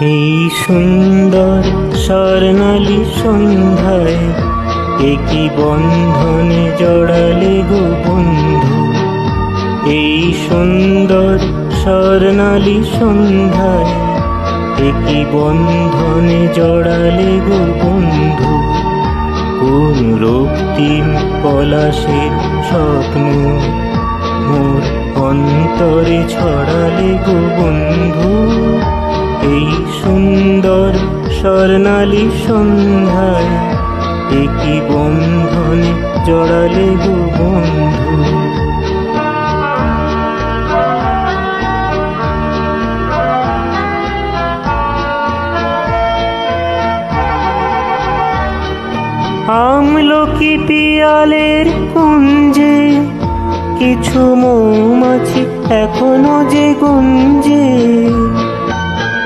এই সুন্দর স্বর্ণালী সন্ধ্যায় একই বন্ধনে জড়ালে গো বন্ধু। এই সুন্দর স্বর্ণালী সন্ধ্যায় একই বন্ধনে জড়ালে গো বন্ধু। কোন রক্তিম পলাশের স্বপ্ন মোর অন্তরে ছড়ালে গো বন্ধু। এই সুন্দর স্বর্ণালী সন্ধ্যায় একই বন্ধনে জড়ালে গো বন্ধু। আমলকি পিয়ালের কুঞ্জে কিছু মৌমাছি এখনো যে গুঞ্জে।